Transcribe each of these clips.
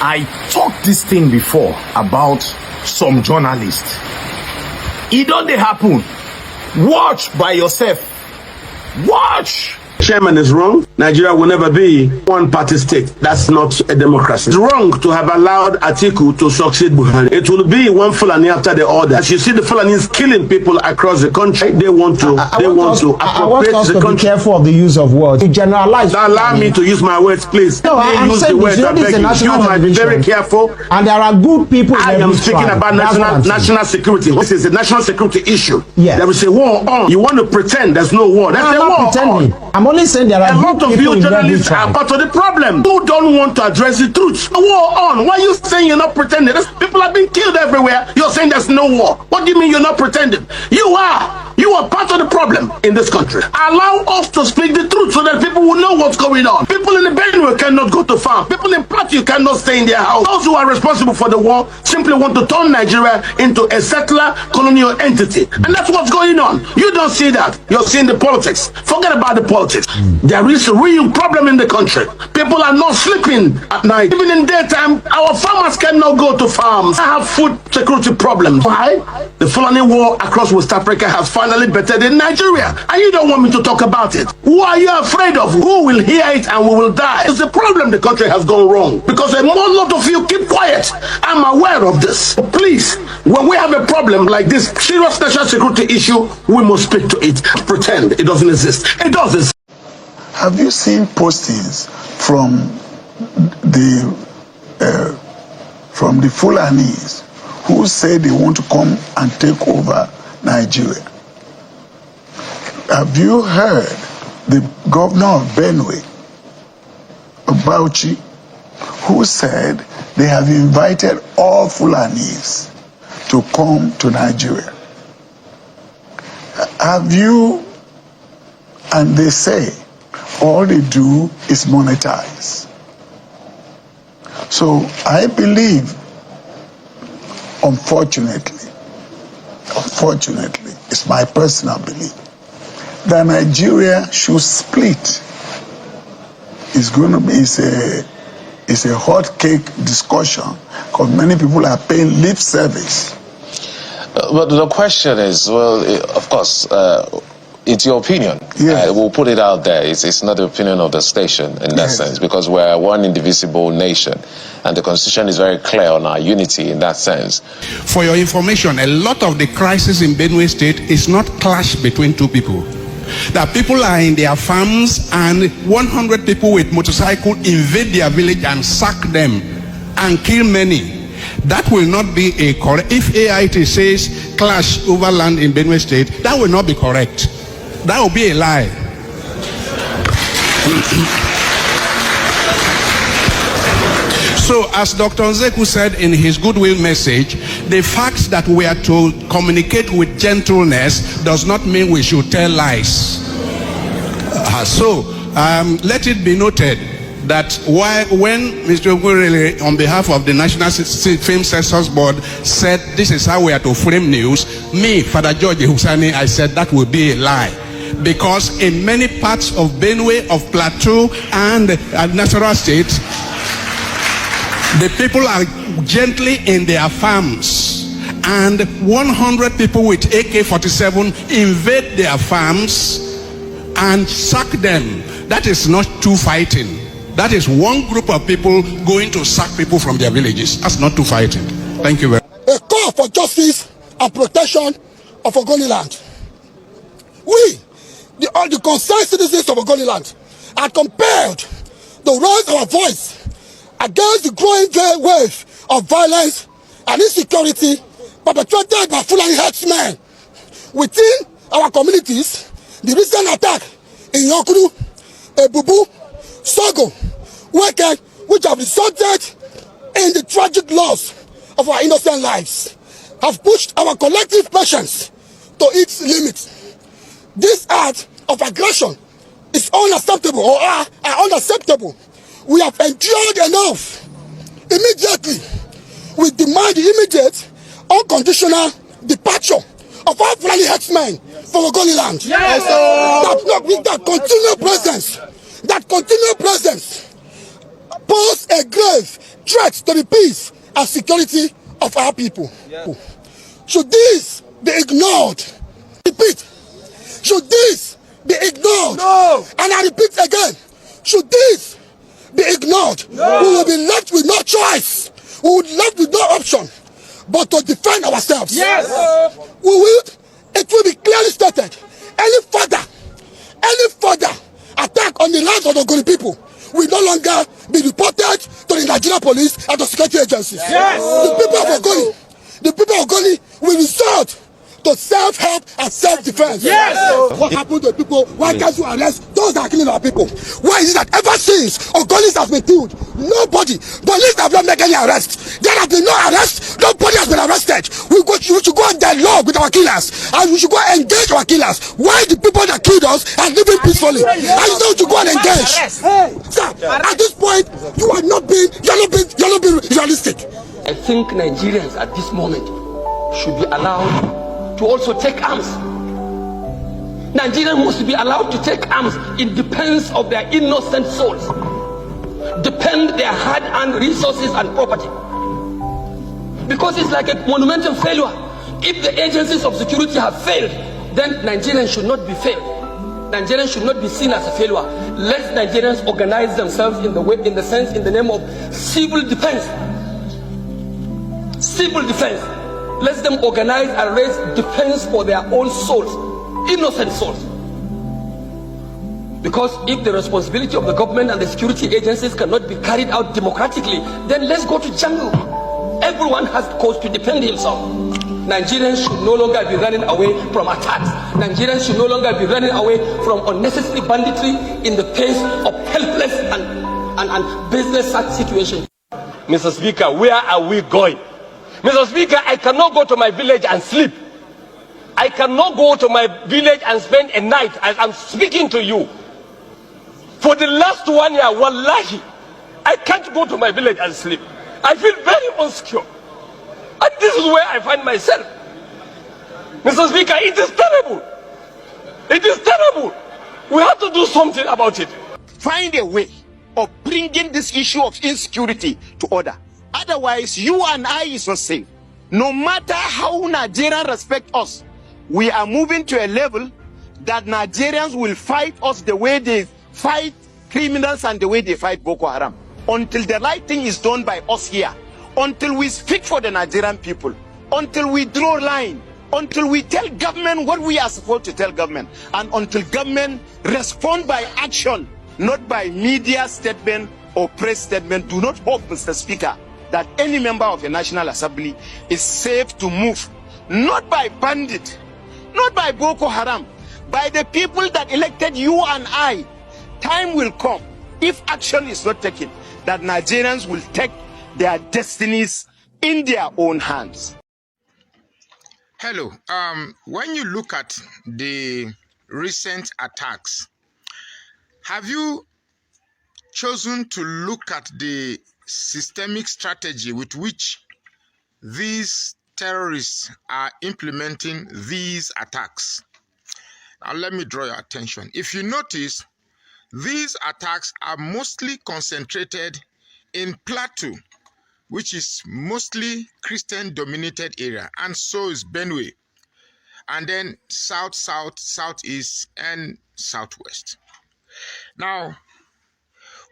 I talked this thing before about some journalists. It don't happen. Watch by yourself. Watch. Chairman is wrong. Nigeria will never be one-party state. That's not a democracy. It's wrong to have allowed Atiku to succeed Buhari. It will be one Fulani after the other. As you see, the Fulanis killing people across the country. They want to appropriate the country. Be careful of the use of words. You generalize. Allow me to use my words, please. No, I'm use saying the words. you might be very careful. And there are good people. I am speaking about national security. This is a national security issue. Yeah. There is a war on. You want to pretend there's no war. That's a war pretending. I'm only saying there are a lot of you journalists are part of the problem. You don't want to address the truth. A war on. Why are you saying you're not pretending? People are being killed everywhere. You're saying there's no war. What do you mean you're not pretending? You are. You are part of the problem in this country. Allow us to speak the truth so that people will know what's going on. People in the Benue cannot go to farm. People in Plateau cannot stay in their house. Those who are responsible for the war simply want to turn Nigeria into a settler colonial entity. And that's what's going on. You don't see that. You're seeing the politics. Forget about the politics. There is a real problem in the country. People are not sleeping at night. Even in daytime, our farmers cannot go to farms. I have food security problems. Why? The Fulani war across West Africa has finally bettered in Nigeria. And you don't want me to talk about it. Who are you afraid of? Who will hear it and we will die? It's the problem the country has gone wrong. Because a lot of you keep quiet. I'm aware of this. Please, when we have a problem like this serious national security issue, we must speak to it. Pretend it doesn't exist. It does exist. Have you seen postings from the Fulanis who say they want to come and take over Nigeria? Have you heard the governor of Benue, Bauchi, who said they have invited all Fulanis to come to Nigeria? Have you? And they say all they do is monetize. So I believe, unfortunately, it's my personal belief, that Nigeria should split. It's going to be it's a hot cake discussion because many people are paying lip service. But the question is, well, of course, it's your opinion. Yes. We'll put it out there. It's not the opinion of the station in that sense, because we're one indivisible nation. And the Constitution is very clear on our unity in that sense. For your information, a lot of the crisis in Benue State is not clash between two people. That people are in their farms and 100 people with motorcycle invade their village and sack them and kill many. That will not be a correct. If AIT says clash over land in Benue State, that will not be correct. That will be a lie. So, as Dr. Nzeku said in his goodwill message, the fact that we are to communicate with gentleness does not mean we should tell lies. Let it be noted that when Mr. Ogurele, on behalf of the National Film Censors Board, said this is how we are to frame news, me, Father George Husani, I said that will be a lie. Because in many parts of Benue, of Plateau, and Nasarawa State, the people are gently in their farms, and 100 people with AK-47 invade their farms and sack them. That is not two fighting. That is one group of people going to sack people from their villages. That's not two fighting. Thank you very much. A call for justice and protection of Ogoniland. We, all the concerned citizens of Ogoniland, are compelled to raise our voice against the growing wave of violence and insecurity perpetrated by Fulani herdsmen within our communities. The recent attack in Yokuru, Ebubu, Sogo, Weke, which have resulted in the tragic loss of our innocent lives, have pushed our collective patience to its limits. This act of aggression is unacceptable, or are unacceptable. We have endured enough. Immediately, we demand the immediate, unconditional departure of all Fulani herdsmen from Ogoniland. Yes, that continual presence pose a grave threat to the peace and security of our people. Should this be ignored? Repeat. Should this be ignored? No. And I repeat again. Should this be ignored? No. We will be left with no choice. We will be left with no option but to defend ourselves. Yes. It will be clearly stated. Any further attack on the lands of the Ogoni people will no longer be reported to the Nigerian police and the security agencies. Yes. The people of Ogoni will resort to self-help and self-defense. Yes. What happened to the people? Why can't you arrest those that are killing our people? Why is it that ever since Ogonis has been killed, nobody, police have not made any arrest? There have been no arrest, nobody has been arrested. We should go on dialogue with our killers and we should go and engage our killers. Why the people that killed us are living peacefully? And you know to go and engage. Sir, at this point, you are not being realistic. I think Nigerians at this moment should be allowed to also take arms. Nigerians must be allowed to take arms in defense of their innocent souls, defend their hard-earned resources and property. Because it's like a monumental failure. If the agencies of security have failed, then Nigerians should not be failed. Nigerians should not be seen as a failure. Let Nigerians organize themselves in the name of civil defense. Civil defense. Let them organize and raise defense for their own souls, innocent souls. Because if the responsibility of the government and the security agencies cannot be carried out democratically, then let's go to jungle. Everyone has cause to defend himself. Nigerians should no longer be running away from attacks. Nigerians should no longer be running away from unnecessary banditry in the face of helpless and baseless situations. Mr. Speaker, where are we going? Mr. Speaker, I cannot go to my village and sleep. I cannot go to my village and spend a night as I'm speaking to you. For the last 1 year, wallahi, I can't go to my village and sleep. I feel very insecure. And this is where I find myself. Mr. Speaker, it is terrible. It is terrible. We have to do something about it. Find a way of bringing this issue of insecurity to order. Otherwise, you and I is not safe. No matter how Nigerians respect us, we are moving to a level that Nigerians will fight us the way they fight criminals and the way they fight Boko Haram. Until the right thing is done by us here, until we speak for the Nigerian people, until we draw line, until we tell government what we are supposed to tell government, and until government respond by action, not by media statement or press statement. Do not hope, Mr. Speaker, that any member of the National Assembly is safe to move, not by bandit, not by Boko Haram, by the people that elected you and I. Time will come, if action is not taken, that Nigerians will take their destinies in their own hands. Hello. When you look at the recent attacks, have you chosen to look at the systemic strategy with which these terrorists are implementing these attacks? Now, let me draw your attention. If you notice, these attacks are mostly concentrated in Plateau, which is mostly Christian-dominated area, and so is Benue, and then south, southeast, and southwest. Now,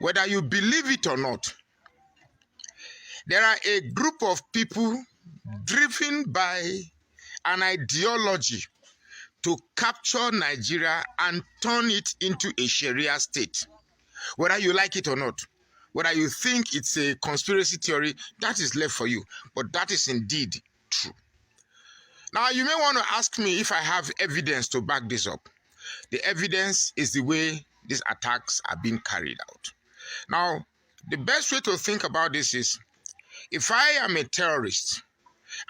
whether you believe it or not, there are a group of people driven by an ideology to capture Nigeria and turn it into a Sharia state. Whether you like it or not, whether you think it's a conspiracy theory, that is left for you. But that is indeed true. Now, you may want to ask me if I have evidence to back this up. The evidence is the way these attacks are being carried out. Now, the best way to think about this is, if I am a terrorist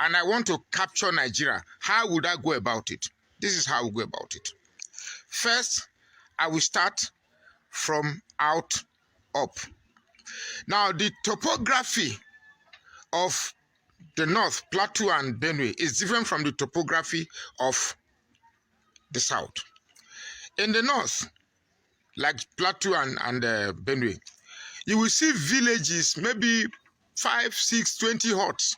and I want to capture Nigeria, how would I go about it? This is how I will go about it. First, I will start from out up. Now, the topography of the north, Plateau and Benue, is different from the topography of the south. In the north, like Plateau and Benue, you will see villages maybe 5, 6, 20 huts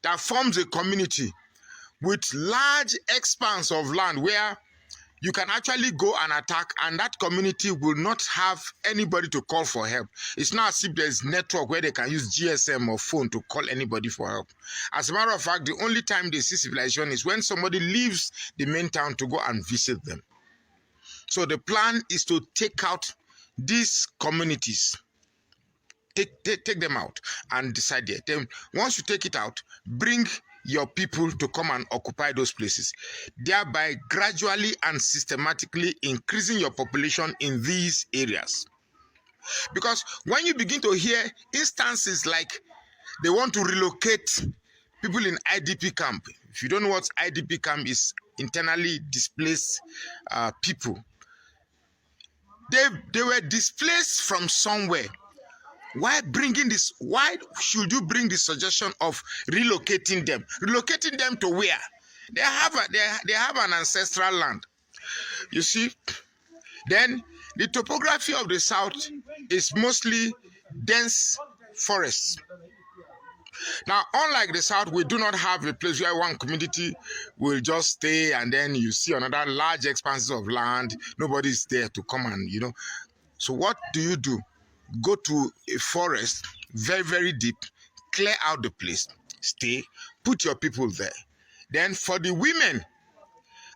that forms a community with large expanse of land where you can actually go and attack, and that community will not have anybody to call for help. It's not as if there's network where they can use GSM or phone to call anybody for help. As a matter of fact, the only time they see civilization is when somebody leaves the main town to go and visit them. So the plan is to take out these communities. Take them out and decide there. Then once you take it out, bring your people to come and occupy those places, thereby gradually and systematically increasing your population in these areas. Because when you begin to hear instances like they want to relocate people in IDP camp, if you don't know what IDP camp is, internally displaced people, they were displaced from somewhere. Why should you bring the suggestion of relocating them? Relocating them to where? They have an ancestral land. You see? Then the topography of the south is mostly dense forests. Now, unlike the south, we do not have a place where one community will just stay and then you see another large expanses of land. Nobody's there to come and, So what do? Go to a forest, very, very deep, clear out the place, stay, put your people there. Then for the women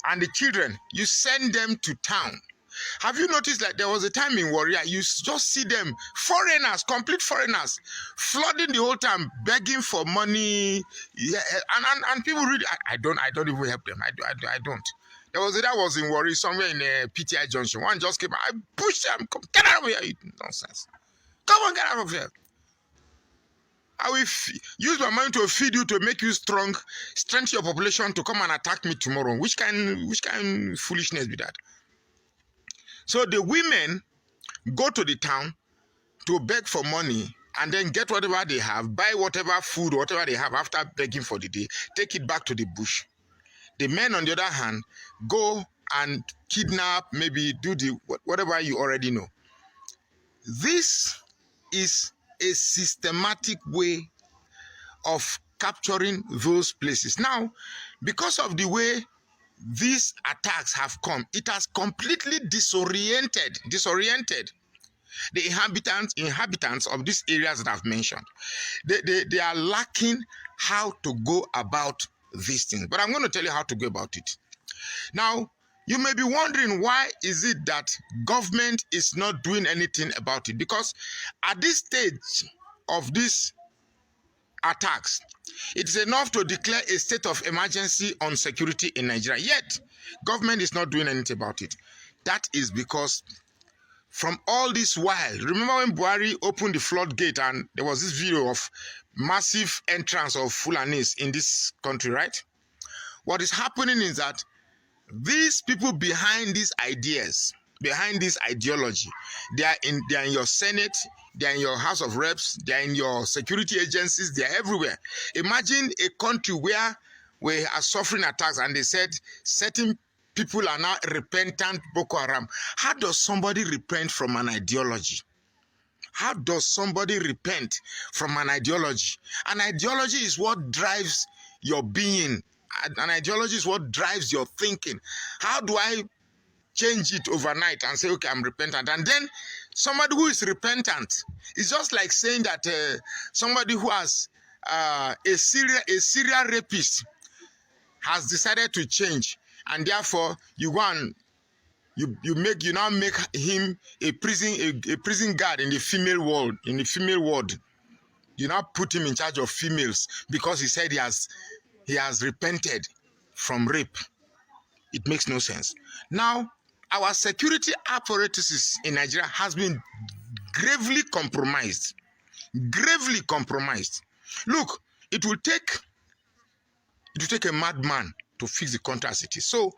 and the children, you send them to town. Have you noticed that there was a time in Warrior, you just see them, foreigners, complete foreigners, flooding the whole time, begging for money, and people really, I don't even help them, I don't. There was that was in Warrior, somewhere in PTI Junction, one just came, I pushed them, get out of here, nonsense. Come on, get out of here. I will use my money to feed you, to make you strong, strengthen your population to come and attack me tomorrow. Which kind foolishness be that? So the women go to the town to beg for money and then get whatever they have, buy whatever food, whatever they have after begging for the day, take it back to the bush. The men, on the other hand, go and kidnap, maybe do whatever you already know. This is a systematic way of capturing those places. Now, because of the way these attacks have come, it has completely disoriented the inhabitants of these areas that I've mentioned. They are lacking how to go about these things. But I'm going to tell you how to go about it. Now, you may be wondering, why is it that government is not doing anything about it? Because at this stage of these attacks, it's enough to declare a state of emergency on security in Nigeria. Yet, government is not doing anything about it. That is because from all this while, remember when Buhari opened the floodgate and there was this video of massive entrance of Fulanis in this country, right? What is happening is that these people behind these ideas, behind this ideology, they are in your Senate, they are in your House of Reps, they are in your security agencies, they are everywhere. Imagine a country where we are suffering attacks and they said certain people are now repentant Boko Haram. How does somebody repent from an ideology? How does somebody repent from an ideology? An ideology is what drives your being. An ideology is what drives your thinking. How do I change it overnight and say, okay, I'm repentant? And then somebody who is repentant is just like saying that somebody who has a serial rapist has decided to change, and therefore you go and you now make him a prison guard in the female world. You now put him in charge of females because he said he has repented from rape. It makes no sense. Now, our security apparatuses in Nigeria has been gravely compromised. Gravely compromised. Look, it will take a madman to fix the country as it is. So,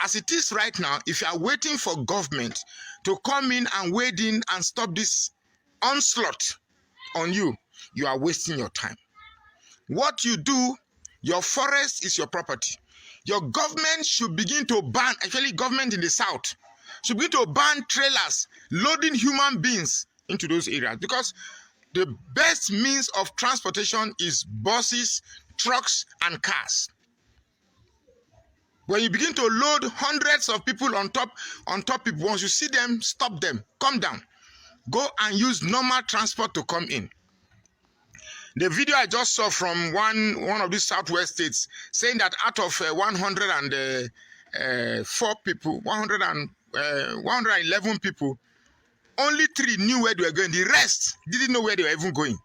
as it is right now, if you are waiting for government to come in and wade in and stop this onslaught on you, you are wasting your time. What you do, your forest is your property. Your government should begin to ban, actually government in the south, should begin to ban trailers loading human beings into those areas. Because the best means of transportation is buses, trucks, and cars. When you begin to load hundreds of people on top people, once you see them, stop them, come down. Go and use normal transport to come in. The video I just saw from one of these southwest states saying that out of 104 people, 111 people, only 3 knew where they were going. The rest didn't know where they were even going.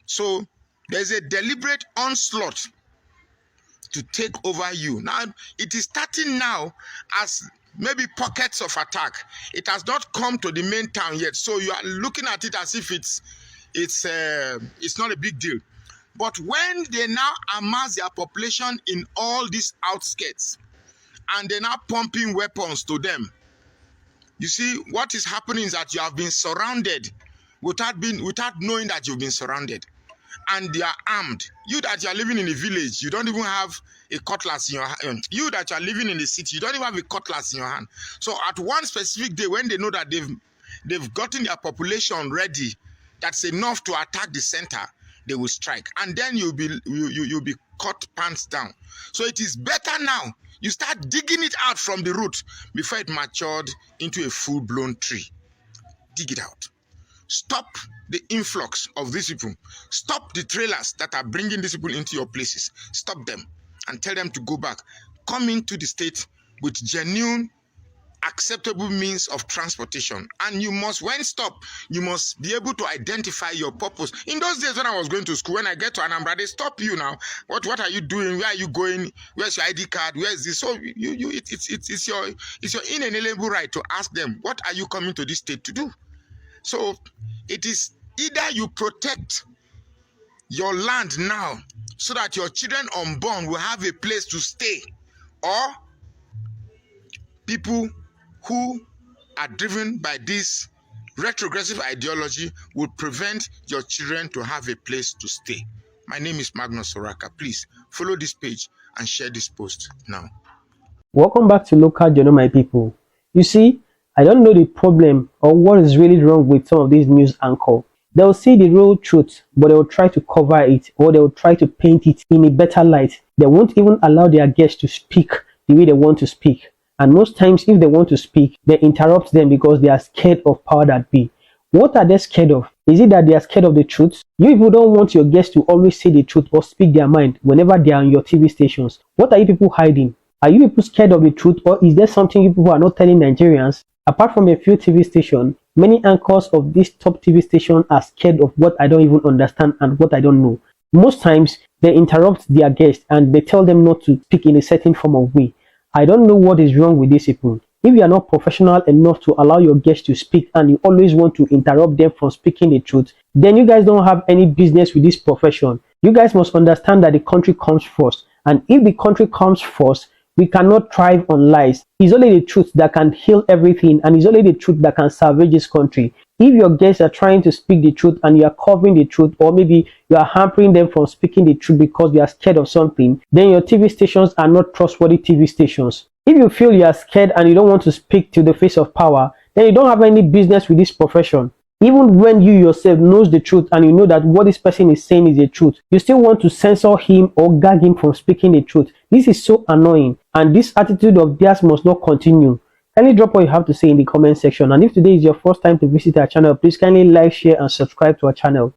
So there's a deliberate onslaught to take over you. Now, it is starting now as maybe pockets of attack. It has not come to the main town yet. So you are looking at it as if it's not a big deal. But when they now amass their population in all these outskirts and they're now pumping weapons to them, you see, what is happening is that you have been surrounded without knowing that you've been surrounded. And they are armed. You that you are living in a village, you don't even have a cutlass in your hand. You that you are living in the city, you don't even have a cutlass in your hand. So at one specific day, when they know that they've gotten their population ready, that's enough to attack the center, they will strike. And then you'll be cut pants down. So it is better now you start digging it out from the root before it matured into a full-blown tree. Dig it out. Stop the influx of these people. Stop the trailers that are bringing these people into your places. Stop them and tell them to go back. Come into the state with genuine, acceptable means of transportation. And you must, when stop, you must be able to identify your purpose. In those days when I was going to school, when I get to Anambra, they stop you now. What are you doing? Where are you going? Where's your ID card? Where is this? So it's your inalienable right to ask them, what are you coming to this state to do? So it is either you protect your land now so that your children unborn will have a place to stay, or people who are driven by this retrogressive ideology will prevent your children to have a place to stay. My name is Magnus Soraka. Please follow this page and share this post now. Welcome back to Local Journal, my people. You see, I don't know the problem or what is really wrong with some of these news anchors. They'll see the real truth, but they'll try to cover it, or they'll try to paint it in a better light. They won't even allow their guests to speak the way they want to speak. And most times, if they want to speak, they interrupt them because they are scared of power that be. What are they scared of? Is it that they are scared of the truth? You people don't want your guests to always say the truth or speak their mind whenever they are on your TV stations. What are you people hiding? Are you people scared of the truth, or is there something you people are not telling Nigerians? Apart from a few TV stations, many anchors of this top TV station are scared of what I don't even understand and what I don't know. Most times, they interrupt their guests and they tell them not to speak in a certain form of way. I don't know what is wrong with these people. If you are not professional enough to allow your guests to speak and you always want to interrupt them from speaking the truth, then you guys don't have any business with this profession. You guys must understand that the country comes first. And if the country comes first, we cannot thrive on lies. It's only the truth that can heal everything, and it's only the truth that can salvage this country. If your guests are trying to speak the truth and you are covering the truth, or maybe you are hampering them from speaking the truth because you are scared of something, then your TV stations are not trustworthy TV stations. If you feel you are scared and you don't want to speak to the face of power, then you don't have any business with this profession. Even when you yourself knows the truth and you know that what this person is saying is the truth, you still want to censor him or gag him from speaking the truth. This is so annoying, and this attitude of theirs must not continue. Kindly drop what you have to say in the comment section. And if today is your first time to visit our channel, please kindly like, share and subscribe to our channel.